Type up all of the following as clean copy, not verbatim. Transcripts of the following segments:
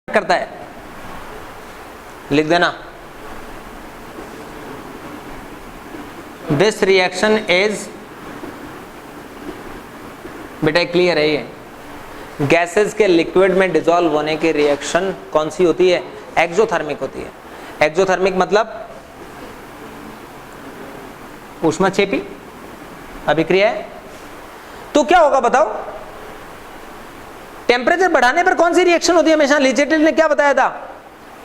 करता है, लिख देना। दिस रिएक्शन इज, बेटा क्लियर है ये, गैसेस के लिक्विड में डिसॉल्व होने की रिएक्शन कौन सी होती है? एक्सोथर्मिक होती है। एक्सोथर्मिक मतलब ऊष्माक्षेपी अभिक्रिया है। तो क्या होगा बताओ, टेम्परेचर बढ़ाने पर कौन सी रिएक्शन होती है हमेशा? लिचेटेल ने क्या बताया था?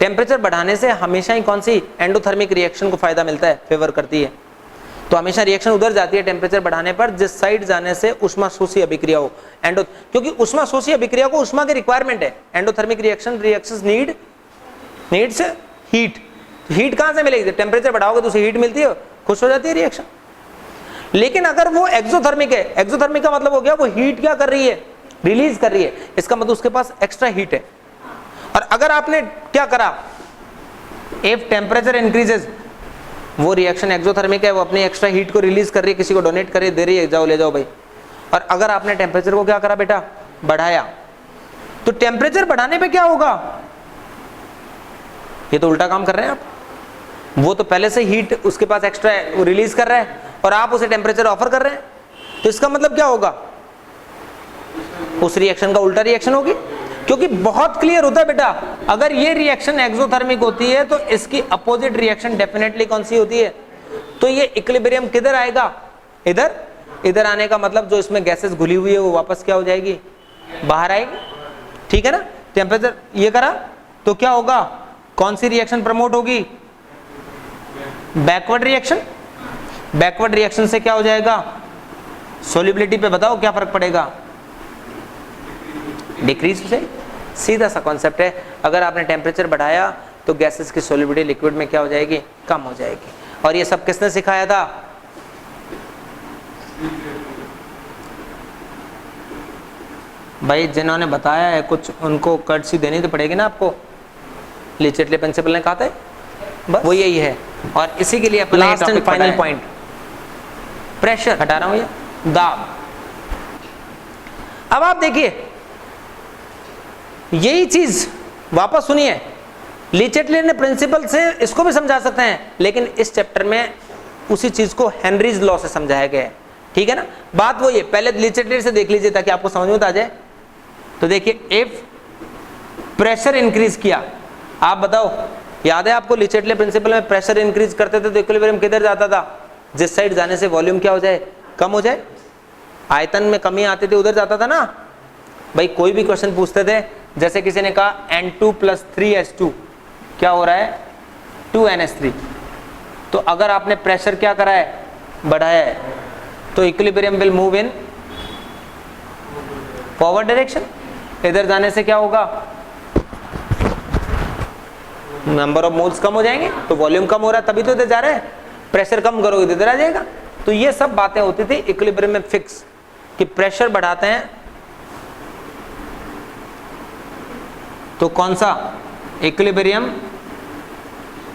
टेम्परेचर बढ़ाने से हमेशा ही कौन सी एंडोथर्मिक रिएक्शन को फायदा मिलता है, फेवर करती है। तो हमेशा रिएक्शन उधर जाती है टेम्परेचर बढ़ाने पर जिस साइड जाने से ऊष्माशोषी अभिक्रिया हो। क्योंकि ऊष्माशोषी अभिक्रिया को ऊष्मा की रिक्वायरमेंट है। Endothermic reactions needs heat. Heat कहां से मिलेगी? टेम्परेचर बढ़ाओगे तो उसे हीट मिलती है, खुश हो जाती है रिएक्शन। लेकिन अगर वो एक्सोथर्मिक है, एक्सोथर्मिक का मतलब हो गया वो हीट क्या कर रही है? रिलीज कर रही है। इसका मतलब उसके पास एक्स्ट्रा हीट है। और अगर आपने क्या करा, इफ टेम्परेचर इंक्रीजेस, वो रिएक्शन एक्सोथर्मिक है, वो अपनी एक्स्ट्रा हीट को रिलीज कर रही है, किसी को डोनेट करे दे रही है, जाओ ले जाओ भाई। और अगर आपने टेम्परेचर को क्या करा बेटा? बढ़ाया। तो टेम्परेचर बढ़ाने पे क्या होगा? ये तो उल्टा काम कर रहे हैं आप। वो तो पहले से हीट उसके पास एक्स्ट्रा रिलीज कर रहा है और आप उसे टेम्परेचर ऑफर कर रहे हैं। तो इसका मतलब क्या होगा? उस रिएक्शन का उल्टा रिएक्शन होगी। क्योंकि बहुत क्लियर होता है बेटा, अगर ये रिएक्शन एक्सोथर्मिक होती है तो इसकी अपोजिट रिएक्शन डेफिनेटली कौन सी होती है? तो ये इक्विलिब्रियम किधर आएगा? इधर। इधर आने का मतलब जो इसमें गैसेस घुली हुई है वो वापस क्या हो जाएगी? बाहर आएगी। ठीक है ना? टेम्परेचर ये करा तो क्या होगा? कौन सी रिएक्शन प्रमोट होगी? Backward reaction. बैकवर्ड रिएक्शन से क्या हो जाएगा? सोल्युबिलिटी पे बताओ क्या फर्क पड़ेगा? डिक्रीज से। सीधा सा कॉन्सेप्ट है। अगर आपने टेम्परेचर बढ़ाया तो गैसेस की सोल्युबिलिटी लिक्विड में क्या हो जाएगी? कम हो जाएगी। और ये सब किसने सिखाया था? भाई जिन्होंने बताया है कुछ उनको कर्टसी देनी तो पड़ेगी ना आपको। लिचेटले प्रिंसिपल ने कहा था बस वो यही है। और इसी के लिए अपना last and final point, pressure हटा रहा हूं, ये दाब। अब आप देखिए यही चीज वापस सुनिए, लिचेटले ने प्रिंसिपल से इसको भी समझा सकते हैं, लेकिन इस चैप्टर में उसी चीज को हेनरीज लॉ से समझाया गया है। ठीक है ना? बात वो ये, पहले लिचेटले से देख लीजिए ताकि आपको समझ में आ जाए। तो देखिए, इफ प्रेशर इंक्रीज किया, आप बताओ, याद है आपको लिचेटले प्रिंसिपल में प्रेशर इंक्रीज करते थे तो इक्विलिब्रियम किधर जाता था? जिस साइड जाने से वॉल्यूम क्या हो जाए? कम हो जाए। आयतन में कमी आती थी उधर जाता था ना। भाई कोई भी क्वेश्चन पूछते थे, जैसे किसी ने कहा N2 + 3H2 क्या हो रहा है? 2NH3। तो अगर आपने प्रेशर क्या करा है? बढ़ाया है, तो equilibrium will move in forward direction. इधर जाने से क्या होगा? नंबर ऑफ मोल्स कम हो जाएंगे, तो वॉल्यूम कम हो रहा है तभी तो इधर जा रहा है। प्रेशर कम करोगे तो इधर आ जाएगा। तो ये सब बातें होती थी इक्विलिब्रियम में फिक्स, कि प्रेशर बढ़ाते हैं तो कौन सा? इक्विलिब्रियम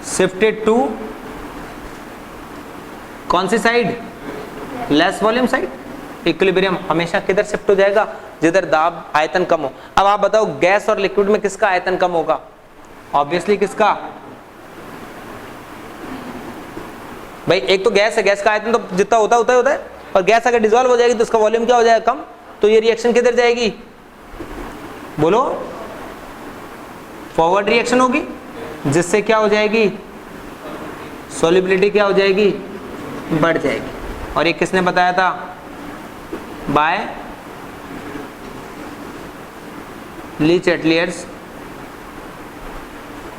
शिफ्टेड टू कौन सी side? Less volume side. Equilibrium हमेशा किधर शिफ्ट हो जाएगा? जिधर दाब आयतन कम हो। अब आप बताओ गैस और लिक्विड में किसका आयतन कम होगा? ऑब्वियसली किसका? भाई एक तो गैस है, गैस का आयतन तो जितना होता है, और गैस अगर डिसॉल्व हो जाएगी तो उसका वॉल्यूम क्या हो जाएगा? कम। तो ये रिएक्शन किधर जाएगी? बोलो। फॉरवर्ड रिएक्शन होगी, जिससे क्या हो जाएगी? सोल्युबिलिटी क्या हो जाएगी? बढ़ जाएगी। और ये किसने बताया था? बाय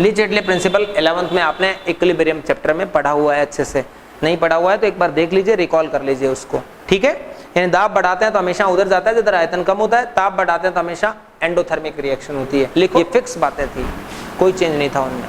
लिचेटले प्रिंसिपल 11th में आपने इक्विलिब्रियम चैप्टर में पढ़ा हुआ है। अच्छे से नहीं पढ़ा हुआ है तो एक बार देख लीजिए, रिकॉल कर लीजिए उसको। ठीक है? यानी दाब बढ़ाते हैं तो हमेशा उधर जाता है जिधर आयतन कम होता है, ताप बढ़ाते हैं तो हमेशा एंडोथर्मिक रिएक्शन होती है। लेकिन ये फिक्स बातें थी, कोई चेंज नहीं था उनमें।